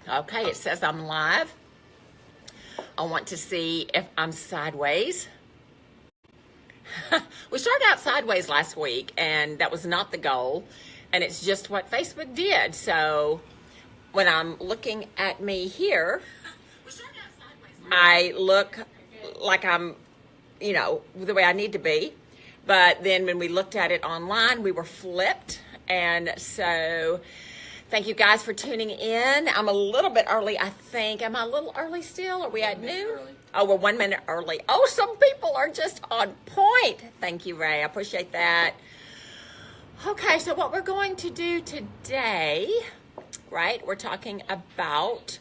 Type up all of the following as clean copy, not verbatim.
Okay, it says I'm live. I want to see if I'm sideways. We started out sideways last week, and that was not the goal, and it's just what Facebook did. So when I'm looking at me here, I look like I'm, the way I need to be. But then when we looked at it online, we were flipped. And so thank you guys for tuning in. I'm a little bit early, I think. Am I a little early still? Are we at noon? Oh, we're 1 minute early. Oh, some people are just on point. Thank you, Ray. I appreciate that. Okay, so what we're going to do today, right? We're talking about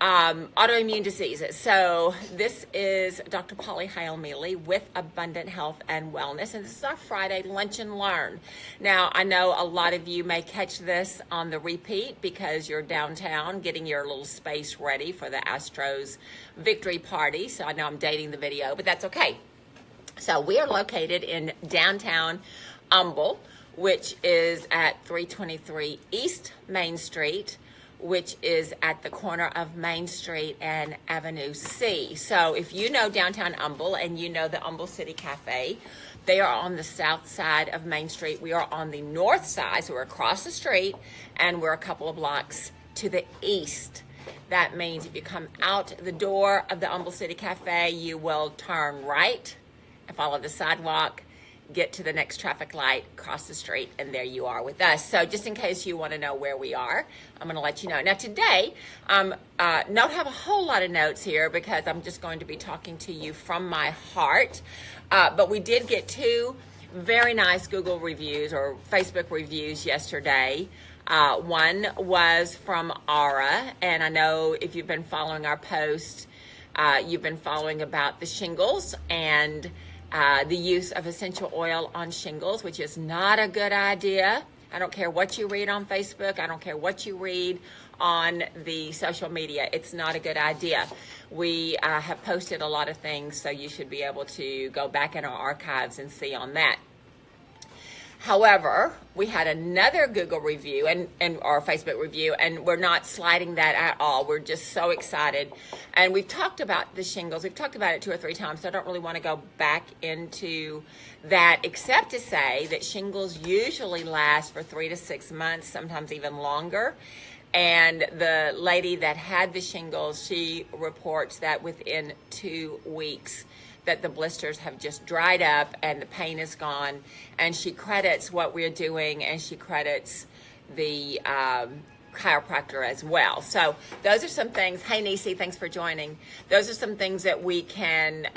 autoimmune diseases. So this is Dr. Polly Heil-Mealey with Abundant Health and Wellness, and this is our Friday Lunch and Learn. Now, I know a lot of you may catch this on the repeat because you're downtown getting your little space ready for the Astros victory party. So I know I'm dating the video, but that's okay. So we are located in downtown Humble, which is at 323 East Main Street, which is at the corner of Main Street and Avenue C. So if you know downtown Humble and you know the Humble City Cafe, they are on the south side of Main Street. We are on the north side, so we're across the street, and we're a couple of blocks to the east. That means if you come out the door of the Humble City Cafe, you will turn right and follow the sidewalk, get to the next traffic light, cross the street, and there you are with us. So just in case you want to know where we are, I'm going to let you know. Now today, don't have a whole lot of notes here because I'm just going to be talking to you from my heart. But we did get 2 very nice Google reviews or Facebook reviews yesterday. One was from Ara, and I know if you've been following our post, you've been following about the shingles and the use of essential oil on shingles, which is not a good idea. I don't care what you read on Facebook. I don't care what you read on the social media. It's not a good idea. We have posted a lot of things, so you should be able to go back in our archives and see on that. However, we had another Google review and our Facebook review, and we're not sliding that at all. We're just so excited. And we've talked about the shingles. We've talked about it 2 or 3 times, so I don't really want to go back into that, except to say that shingles usually last for 3 to 6 months, sometimes even longer. And the lady that had the shingles, she reports that within 2 weeks, that the blisters have just dried up and the pain is gone. And she credits what we're doing, and she credits the chiropractor as well. So those are some things. Hey, Nisi, thanks for joining. Those are some things that we can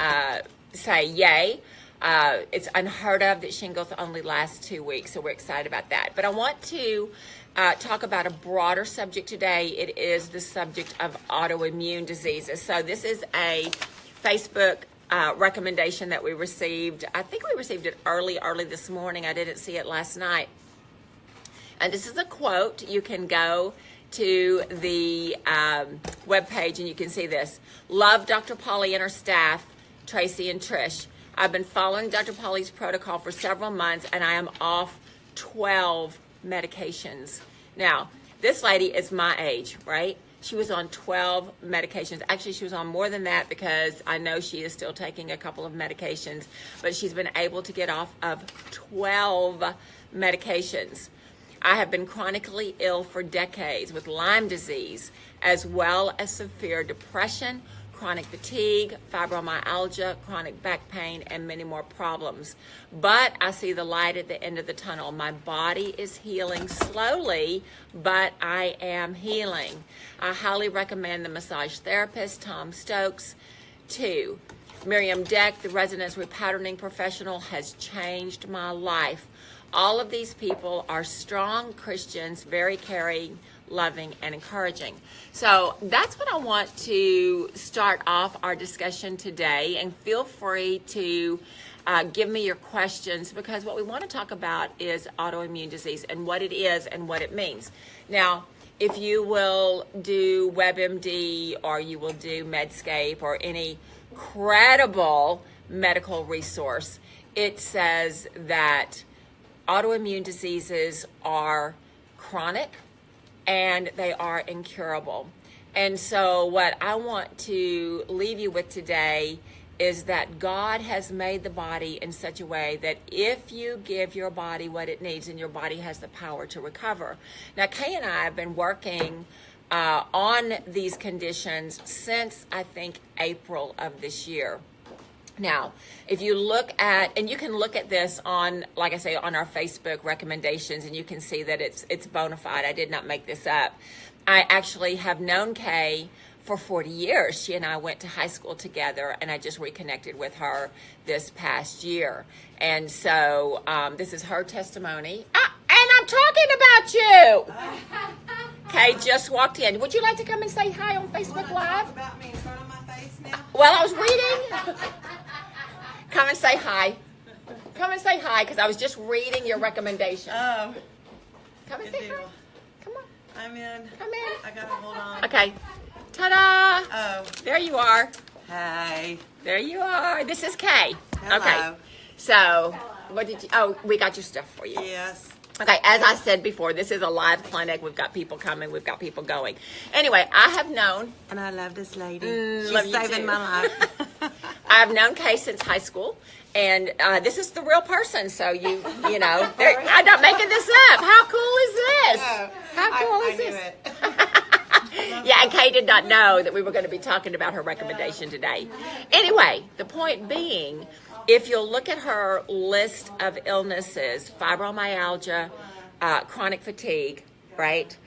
say, yay. It's unheard of that shingles only last 2 weeks, so we're excited about that. But I want to talk about a broader subject today. It is the subject of autoimmune diseases. So this is a Facebook recommendation that we received. I think we received it early this morning. I didn't see it last night. And this is a quote. You can go to the webpage and you can see this. Love Dr. Polly and her staff, Tracy and Trish. I've been following Dr. Polly's protocol for several months, and I am off 12 medications. Now, this lady is my age, right? She was on 12 medications. Actually, she was on more than that because I know she is still taking a couple of medications, but she's been able to get off of 12 medications. I have been chronically ill for decades with Lyme disease, as well as severe depression, chronic fatigue, fibromyalgia, chronic back pain, and many more problems. But I see the light at the end of the tunnel. My body is healing slowly, but I am healing. I highly recommend the massage therapist, Tom Stokes. 2, Miriam Deck, the resonance repatterning professional, has changed my life. All of these people are strong Christians, very caring, loving, and encouraging. So that's what I want to start off our discussion today. And feel free to give me your questions, because what we want to talk about is autoimmune disease and what it is and what it means. Now, if you will do WebMD or you will do Medscape or any credible medical resource, it says that autoimmune diseases are chronic, and they are incurable. And so what I want to leave you with today is that God has made the body in such a way that if you give your body what it needs, and your body has the power to recover. Now, Kay and I have been working on these conditions since, I think, April of this year. Now, if you look at, and you can look at this on, like I say, on our Facebook recommendations, and you can see that it's bona fide. I did not make this up. I actually have known Kay for 40 years. She and I went to high school together, and I just reconnected with her this past year. And so this is her testimony. And I'm talking about you. Kay just walked in. Would you like to come and say hi on Facebook Live? About me in front of my face now? Well, I was reading. Come and say hi. Come and say hi, because I was just reading your recommendation. Oh. Come and Good say deal. hi. Come on. I'm in. Come in. I gotta hold on. Okay. Ta-da. Oh. There you are. Hey. There you are. This is Kay. Hello. Okay. So, what did you, oh, we got your stuff for you. Yes. Okay, as I said before, this is a live clinic. We've got people coming. We've got people going. Anyway, I have known. And I love this lady. love She's you saving too. my life. I've known Kay since high school, and this is the real person. So you know, I'm not making this up. How cool is this? No, How cool I is knew this? it. Yeah, and Kay did not know that we were going to be talking about her recommendation today. Anyway, the point being, if you'll look at her list of illnesses, fibromyalgia, chronic fatigue, right?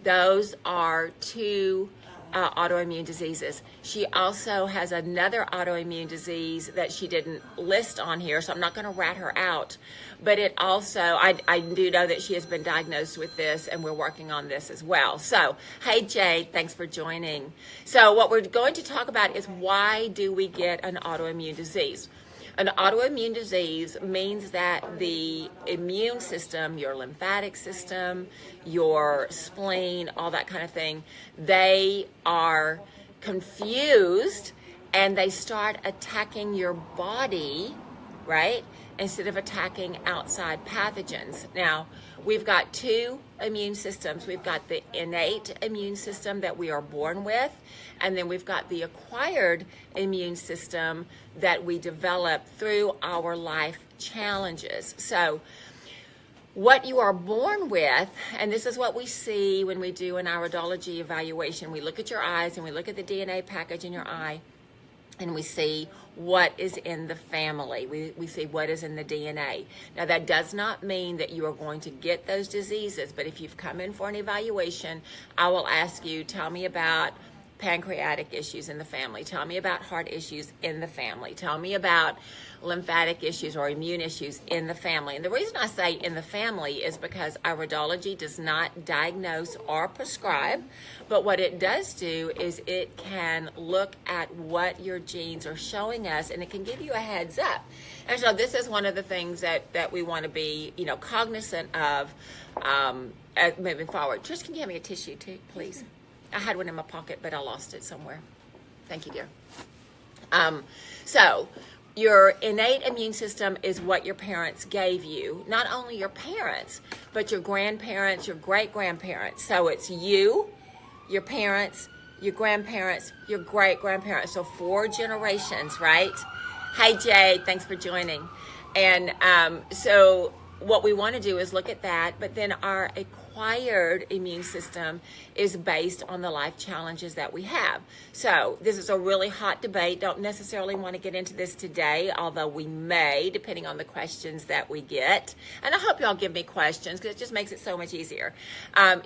Those are two autoimmune diseases. She also has another autoimmune disease that she didn't list on here, so I'm not going to rat her out. But it also, I do know that she has been diagnosed with this, and we're working on this as well. So, hey Jade, thanks for joining. So what we're going to talk about is, why do we get an autoimmune disease? An autoimmune disease means that the immune system, your lymphatic system, your spleen, all that kind of thing, they are confused and they start attacking your body, right? Instead of attacking outside pathogens. Now, we've got two immune systems. We've got the innate immune system that we are born with, and then we've got the acquired immune system that we develop through our life challenges. So what you are born with, and this is what we see when we do an iridology evaluation, we look at your eyes and we look at the DNA package in your eye, and we see what is in the family. We see what is in the DNA. Now, that does not mean that you are going to get those diseases, but if you've come in for an evaluation, I will ask you, tell me about pancreatic issues in the family. Tell me about heart issues in the family. Tell me about lymphatic issues or immune issues in the family. And the reason I say in the family is because iridology does not diagnose or prescribe, but what it does do is it can look at what your genes are showing us, and it can give you a heads up. And so this is one of the things that we want to be, cognizant of moving forward. Trish, can you hand me a tissue too, please? I had one in my pocket, but I lost it somewhere. Thank you, dear. So your innate immune system is what your parents gave you. Not only your parents, but your grandparents, your great-grandparents. So it's you, your parents, your grandparents, your great-grandparents. So 4 generations, right? Hey, Jade, thanks for joining. And so what we want to do is look at that, but then our acquired immune system is based on the life challenges that we have. So this is a really hot debate. Don't necessarily want to get into this today, although we may, depending on the questions that we get. And I hope y'all give me questions, because it just makes it so much easier.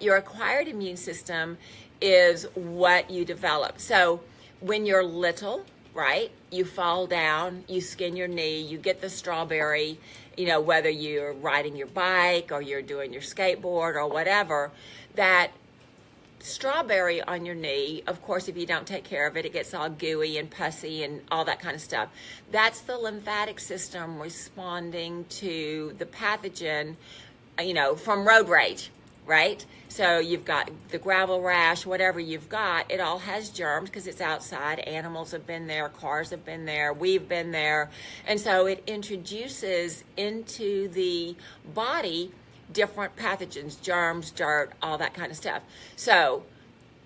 Your acquired immune system is what you develop. So when you're little, right, you fall down, you skin your knee, you get the strawberry, whether you're riding your bike or you're doing your skateboard or whatever, that strawberry on your knee, of course, if you don't take care of it, it gets all gooey and pussy and all that kind of stuff. That's the lymphatic system responding to the pathogen, from road rage, right? So you've got the gravel rash, whatever you've got, it all has germs because it's outside. Animals have been there, cars have been there, we've been there. And so it introduces into the body different pathogens, germs, dirt, all that kind of stuff. So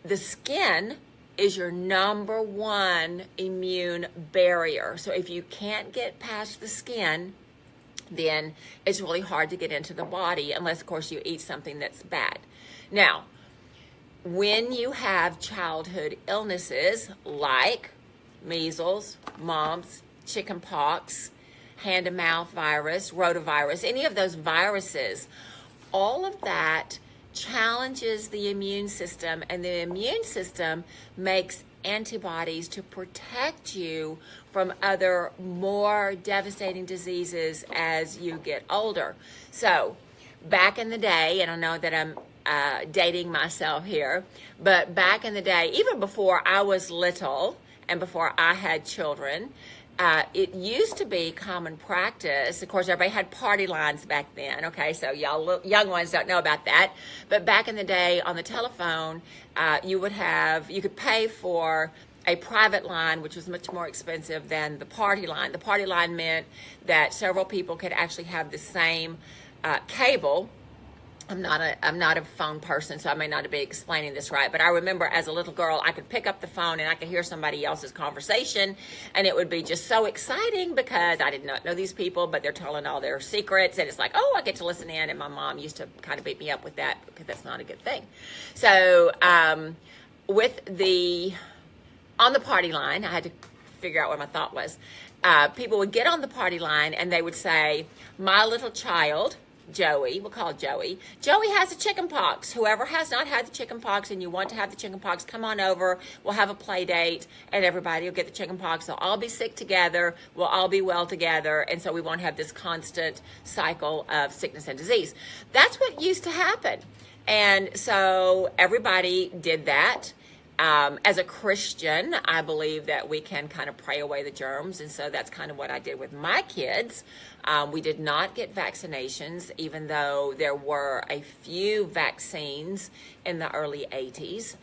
the skin is your number one immune barrier. So if you can't get past the skin, then it's really hard to get into the body unless, of course, you eat something that's bad. Now, when you have childhood illnesses like measles, mumps, chickenpox, hand-to-mouth virus, rotavirus, any of those viruses, all of that challenges the immune system, and the immune system makes antibodies to protect you from other more devastating diseases as you get older. So back in the day, and I know that I'm dating myself here, but back in the day, even before I was little and before I had children, it used to be common practice. Of course, everybody had party lines back then. Okay, so y'all young ones don't know about that. But back in the day on the telephone, you could pay for a private line, which was much more expensive than the party line. The party line meant that several people could actually have the same cable. I'm not a phone person, so I may not be explaining this right, but I remember as a little girl, I could pick up the phone and I could hear somebody else's conversation, and it would be just so exciting because I did not know these people, but they're telling all their secrets, and it's like, oh, I get to listen in, and my mom used to kind of beat me up with that because that's not a good thing. So on the party line, I had to figure out what my thought was. People would get on the party line and they would say, my little child, Joey, we'll call Joey. Joey has the chicken pox. Whoever has not had the chicken pox and you want to have the chicken pox, come on over. We'll have a play date and everybody will get the chicken pox. They'll all be sick together. We'll all be well together. And so we won't have this constant cycle of sickness and disease. That's what used to happen. And so everybody did that. As a Christian, I believe that we can kind of pray away the germs, and so that's kind of what I did with my kids. We did not get vaccinations, even though there were a few vaccines in the early 80s.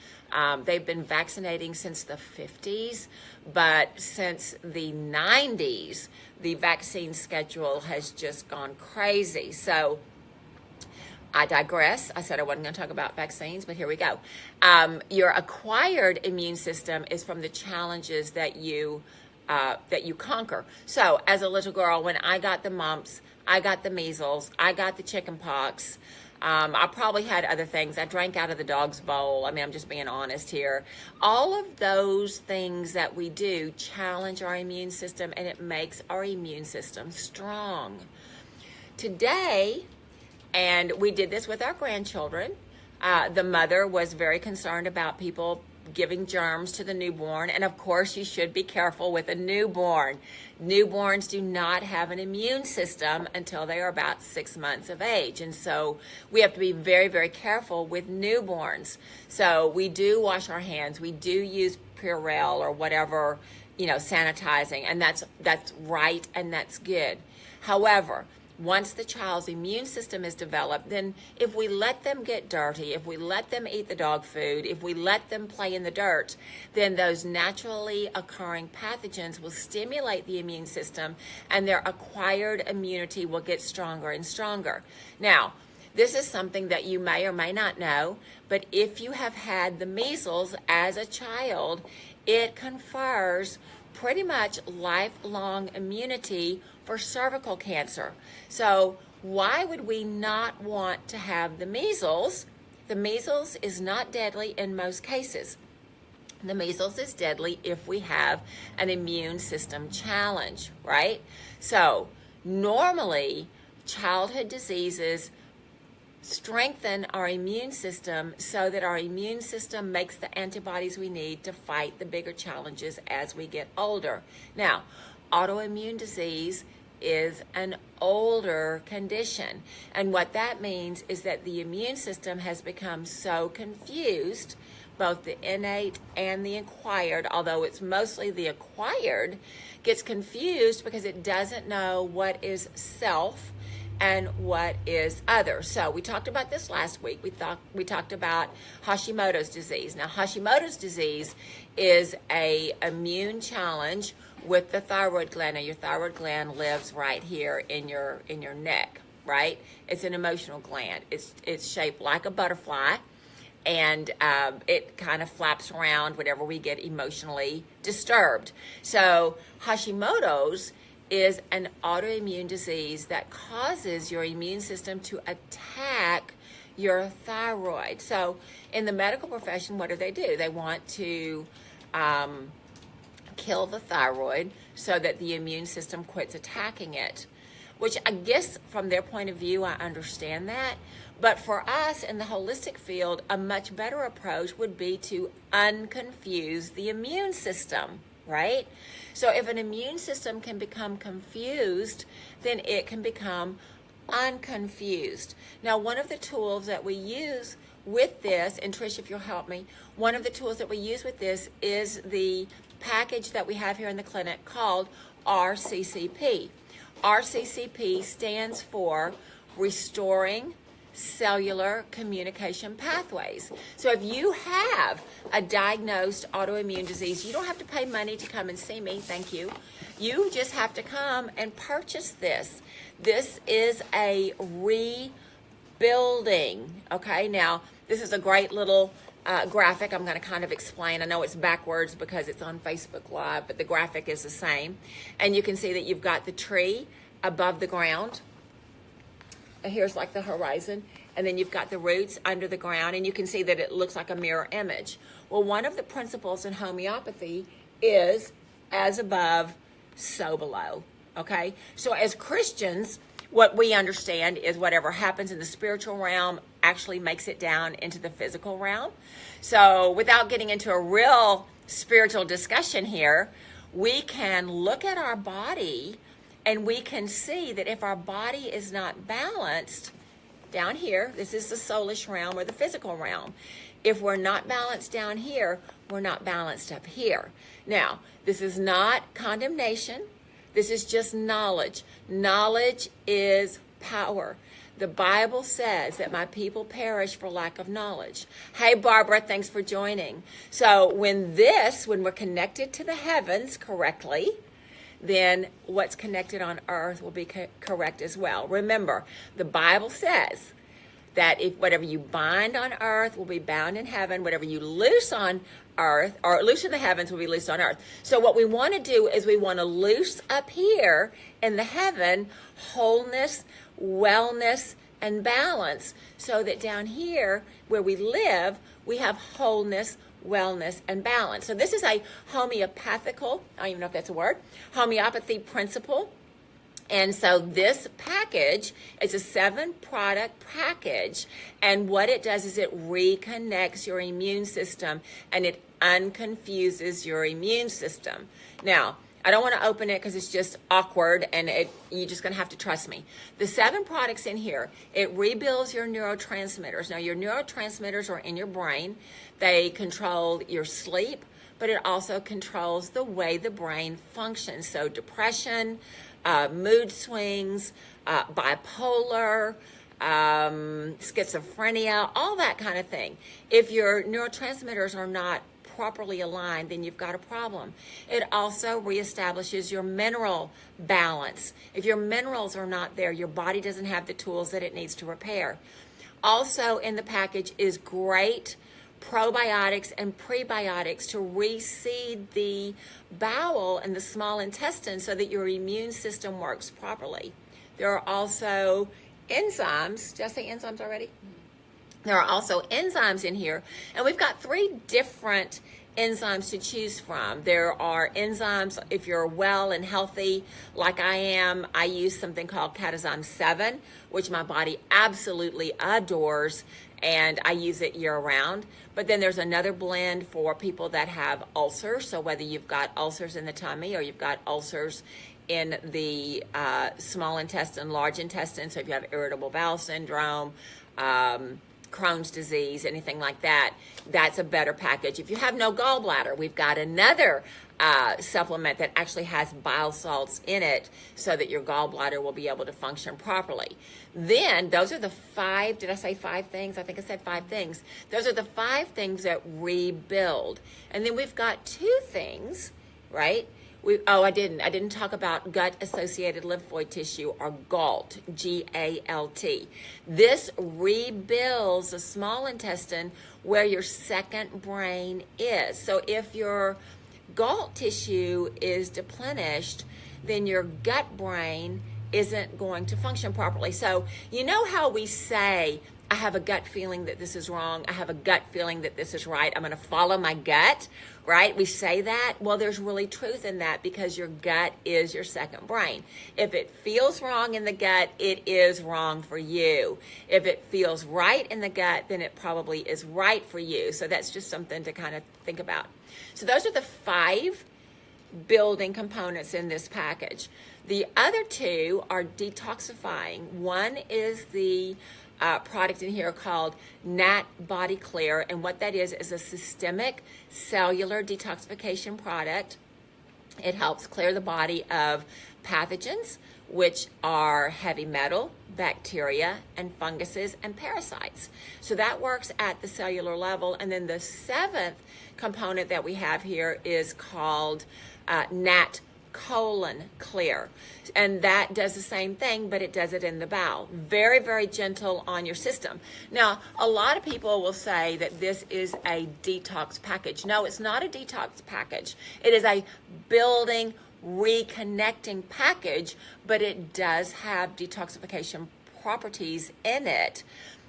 They've been vaccinating since the 50s, but since the 90s, the vaccine schedule has just gone crazy. So I digress. I said I wasn't going to talk about vaccines, but here we go. Your acquired immune system is from the challenges that you conquer. So as a little girl, when I got the mumps, I got the measles, I got the chicken pox. I probably had other things. I drank out of the dog's bowl. I mean, I'm just being honest here. All of those things that we do challenge our immune system, and it makes our immune system strong. Today, and we did this with our grandchildren. The mother was very concerned about people giving germs to the newborn. And of course, you should be careful with a newborn. Newborns do not have an immune system until they are about 6 months of age. And so we have to be very, very careful with newborns. So we do wash our hands. We do use Purell or whatever, sanitizing. And that's right and that's good. However, once the child's immune system is developed, then if we let them get dirty, if we let them eat the dog food, if we let them play in the dirt, then those naturally occurring pathogens will stimulate the immune system and their acquired immunity will get stronger and stronger. Now, this is something that you may or may not know, but if you have had the measles as a child, it confers pretty much lifelong immunity for cervical cancer. So why would we not want to have the measles? The measles is not deadly in most cases. The measles is deadly if we have an immune system challenge, right? So normally childhood diseases strengthen our immune system so that our immune system makes the antibodies we need to fight the bigger challenges as we get older. Now, autoimmune disease is an older condition, and what that means is that the immune system has become so confused, both the innate and the acquired, although it's mostly the acquired, gets confused because it doesn't know what is self and what is other. So we talked about this last week. We talked about Hashimoto's disease. Now, Hashimoto's disease is a immune challenge with the thyroid gland. Now, your thyroid gland lives right here in your neck. right? It's an emotional gland. It's shaped like a butterfly, and it kind of flaps around whenever we get emotionally disturbed. So Hashimoto's is an autoimmune disease that causes your immune system to attack your thyroid. So in the medical profession, what do? They want to kill the thyroid so that the immune system quits attacking it, which I guess from their point of view, I understand that. But for us in the holistic field, a much better approach would be to unconfuse the immune system, right? So if an immune system can become confused, then it can become unconfused. Now, one of the tools that we use with this, and Trish, if you'll help me, one of the tools that we use with this is the package that we have here in the clinic called RCCP. RCCP stands for Restoring Cellular Communication Pathways. So if you have a diagnosed autoimmune disease, you don't have to pay money to come and see me, thank you. You just have to come and purchase this. This is a rebuilding, okay? Now, this is a great little graphic I'm going to kind of explain. I know it's backwards because it's on Facebook Live, but the graphic is the same. And you can see that you've got the tree above the ground. Here's like the horizon, and then you've got the roots under the ground, and you can see that it looks like a mirror image. Well, one of the principles in homeopathy is as above, so below, okay? So as Christians, what we understand is whatever happens in the spiritual realm actually makes it down into the physical realm. So without getting into a real spiritual discussion here, we can look at our body and we can see that if our body is not balanced down here, this is the soulish realm or the physical realm. If we're not balanced down here, we're not balanced up here. Now, this is not condemnation. This is just knowledge. Knowledge is power. The Bible says that my people perish for lack of knowledge. Hey, Barbara, thanks for joining. So when we're connected to the heavens correctly, then what's connected on earth will be correct as well. Remember, the Bible says that if whatever you bind on earth will be bound in heaven, whatever you loose on earth or loose in the heavens will be loosed on earth. So what we want to do is we want to loose up here in the heaven wholeness, wellness, and balance, so that down here where we live, we have wholeness, wellness, and balance. So this is a homeopathical, I don't even know if that's a word, homeopathy principle. And so this package is a 7-product package, and what it does is it reconnects your immune system and it unconfuses your immune system. Now, I don't want to open it because it's just awkward, and you're just going to have to trust me. The 7 products in here, it rebuilds your neurotransmitters. Now, your neurotransmitters are in your brain. They control your sleep, but it also controls the way the brain functions. So depression, mood swings, bipolar, schizophrenia, all that kind of thing. If your neurotransmitters are not properly aligned, then you've got a problem. It also reestablishes your mineral balance. If your minerals are not there, your body doesn't have the tools that it needs to repair. Also in the package is great probiotics and prebiotics to reseed the bowel and the small intestine so that your immune system works properly. There are also enzymes. Did I say enzymes already? There are also enzymes in here, and we've got 3 different enzymes to choose from. There are enzymes, if you're well and healthy like I am, I use something called Catazyme 7, which my body absolutely adores, and I use it year-round. But then there's another blend for people that have ulcers, so whether you've got ulcers in the tummy or you've got ulcers in the small intestine, large intestine, so if you have irritable bowel syndrome, Crohn's disease, anything like that, that's a better package. If you have no gallbladder, we've got another supplement that actually has bile salts in it so that your gallbladder will be able to function properly. Then those are the 5, did I say 5 things? I think I said 5 things. Those are the 5 things that rebuild. And then we've got 2 things, right? I didn't talk about gut-associated lymphoid tissue, or GALT, G-A-L-T. This rebuilds the small intestine where your second brain is. So if your GALT tissue is depleted, then your gut brain isn't going to function properly. So you know how we say, I have a gut feeling that this is wrong. I have a gut feeling that this is right. I'm going to follow my gut, right? We say that. Well, there's really truth in that, because your gut is your second brain. If it feels wrong in the gut, it is wrong for you. If it feels right in the gut, then it probably is right for you. So that's just something to kind of think about. So those are the 5 building components in this package. The other 2 are detoxifying. One is the product in here called Nat Body Clear, and what that is a systemic cellular detoxification product. It helps clear the body of pathogens, which are heavy metal, bacteria, and funguses and parasites. So that works at the cellular level. And then the 7th component that we have here is called Nat Colon Clear, and that does the same thing, but it does it in the bowel. Very, very gentle on your system. Now, a lot of people will say that this is a detox package. No, it's not a detox package. It is a building, reconnecting package, but it does have detoxification properties in it.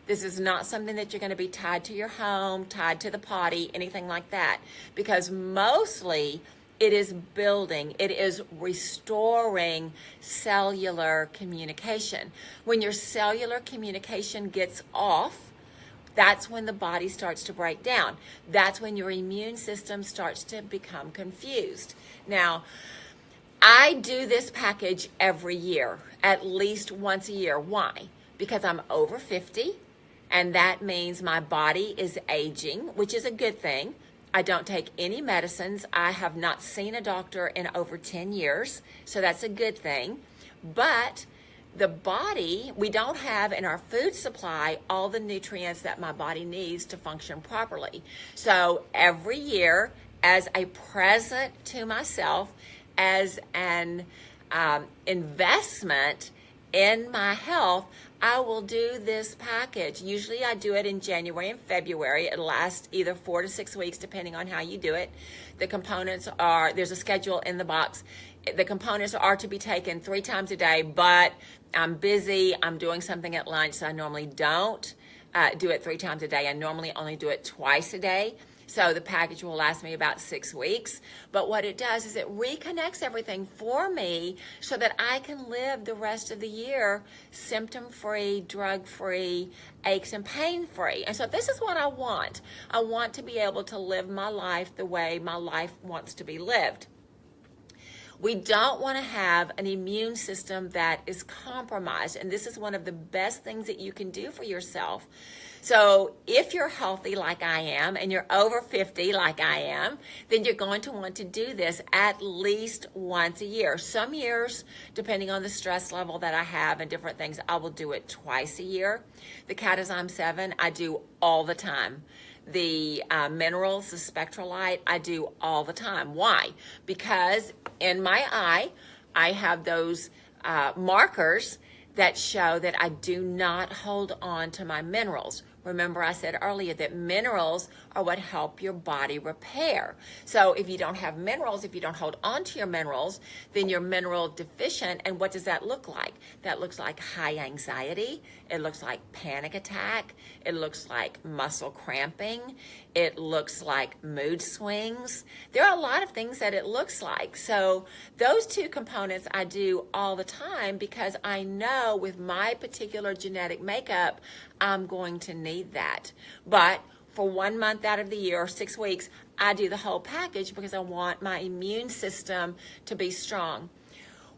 This is not something that you're going to be tied to your home, tied to the potty, anything like that, because mostly it is building, it is restoring cellular communication. When your cellular communication gets off, that's when the body starts to break down. That's when your immune system starts to become confused. Now, I do this package every year, at least once a year. Why? Because I'm over 50, and that means my body is aging, which is a good thing. I don't take any medicines. I have not seen a doctor in over 10 years, so that's a good thing. But the body, we don't have in our food supply all the nutrients that my body needs to function properly. So every year, as a present to myself, as an investment in my health, I will do this package. Usually I do it in January and February. It lasts either 4 to 6 weeks, depending on how you do it. The components are, there's a schedule in the box. The components are to be taken 3 times a day, but I'm busy. I'm doing something at lunch, so I normally don't do it 3 times a day. I normally only do it twice a day. So the package will last me about 6 weeks. But what it does is it reconnects everything for me so that I can live the rest of the year symptom-free, drug-free, aches and pain-free. And so this is what I want. I want to be able to live my life the way my life wants to be lived. We don't want to have an immune system that is compromised. And this is one of the best things that you can do for yourself. So if you're healthy like I am, and you're over 50 like I am, then you're going to want to do this at least once a year. Some years, depending on the stress level that I have and different things, I will do it twice a year. The Catazyme 7, I do all the time. The minerals, the Spectralite, I do all the time. Why? Because in my eye, I have those markers that show that I do not hold on to my minerals. Remember, I said earlier that minerals are what help your body repair. So if you don't have minerals, if you don't hold on to your minerals, then you're mineral deficient. And what does that look like? That looks like high anxiety. It looks like panic attack. It looks like muscle cramping. It looks like mood swings. There are a lot of things that it looks like. So those 2 components I do all the time because I know with my particular genetic makeup, I'm going to need that. But for 1 month out of the year, or 6 weeks, I do the whole package because I want my immune system to be strong.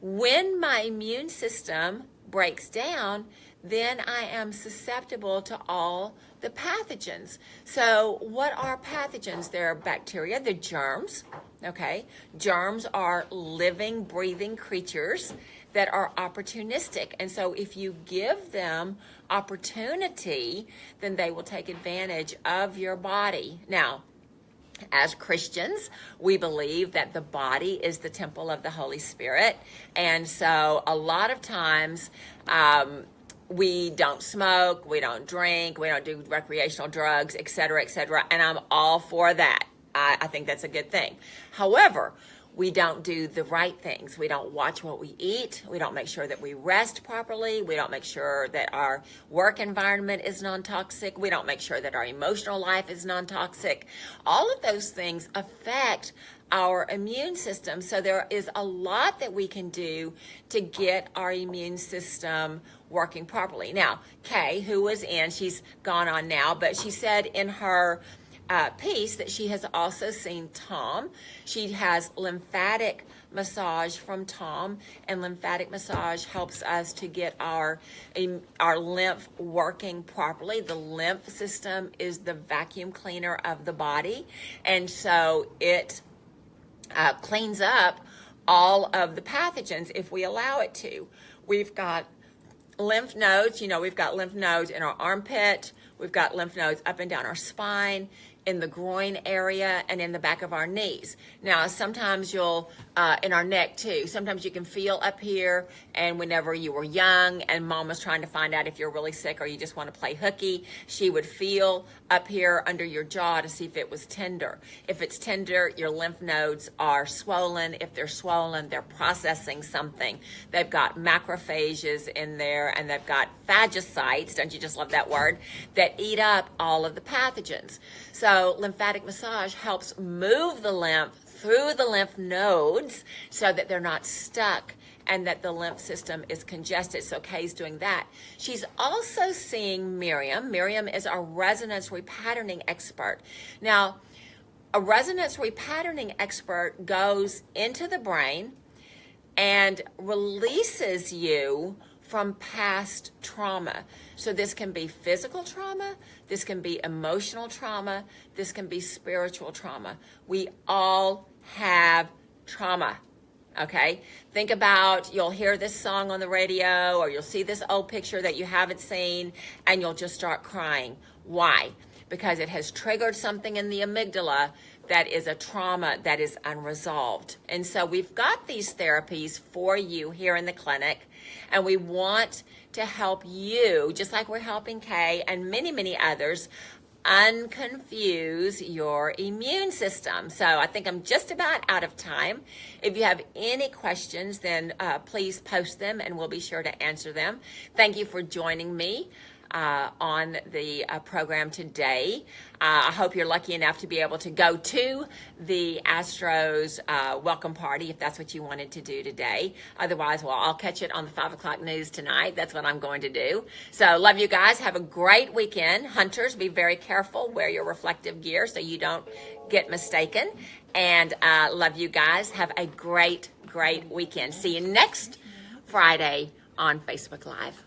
When my immune system breaks down, then I am susceptible to all the pathogens. So what are pathogens? They're bacteria, they're germs, okay? Germs are living, breathing creatures that are opportunistic. And so if you give them opportunity, then they will take advantage of your body. Now, As Christians, we believe that the body is the temple of the Holy Spirit. And so a lot of times we don't smoke, we don't drink, we don't do recreational drugs, et cetera, and I'm all for that. I think that's a good thing. However, we don't do the right things. We don't watch what we eat. We don't make sure that we rest properly. We don't make sure that our work environment is non-toxic. We don't make sure that our emotional life is non-toxic. All of those things affect our immune system. So there is a lot that we can do to get our immune system working properly. Now, Kay, who was in, she's gone on now, but she said in her piece that she has also seen Tom. She has lymphatic massage from Tom, and lymphatic massage helps us to get our lymph working properly. The lymph system is the vacuum cleaner of the body, and so it cleans up all of the pathogens if we allow it to. We've got lymph nodes, we've got lymph nodes in our armpit, we've got lymph nodes up and down our spine, in the groin area, and in the back of our knees. Now, sometimes you'll, in our neck too, sometimes you can feel up here, and whenever you were young and mom was trying to find out if you're really sick or you just want to play hooky, she would feel up here under your jaw to see if it was tender. If it's tender, your lymph nodes are swollen. If they're swollen, they're processing something. They've got macrophages in there, and they've got phagocytes, don't you just love that word, that eat up all of the pathogens. So lymphatic massage helps move the lymph through the lymph nodes so that they're not stuck and that the lymph system is congested. So Kay's doing that. She's also seeing Miriam. Miriam is a resonance repatterning expert. Now, a resonance repatterning expert goes into the brain and releases you from past trauma. So this can be physical trauma, this can be emotional trauma, this can be spiritual trauma. We all have trauma, okay? Think about, you'll hear this song on the radio, or you'll see this old picture that you haven't seen, and you'll just start crying. Why? Because it has triggered something in the amygdala that is a trauma that is unresolved. And so we've got these therapies for you here in the clinic, and we want to help you, just like we're helping Kay and many, many others, unconfuse your immune system. So I think I'm just about out of time. If you have any questions, then please post them and we'll be sure to answer them. Thank you for joining me on the program today. I hope you're lucky enough to be able to go to the Astros welcome party if that's what you wanted to do today. Otherwise, well, I'll catch it on the 5 o'clock news tonight. That's what I'm going to do. So love you guys. Have a great weekend. Hunters, be very careful. Wear your reflective gear so you don't get mistaken. And love you guys. Have a great, great weekend. See you next Friday on Facebook Live.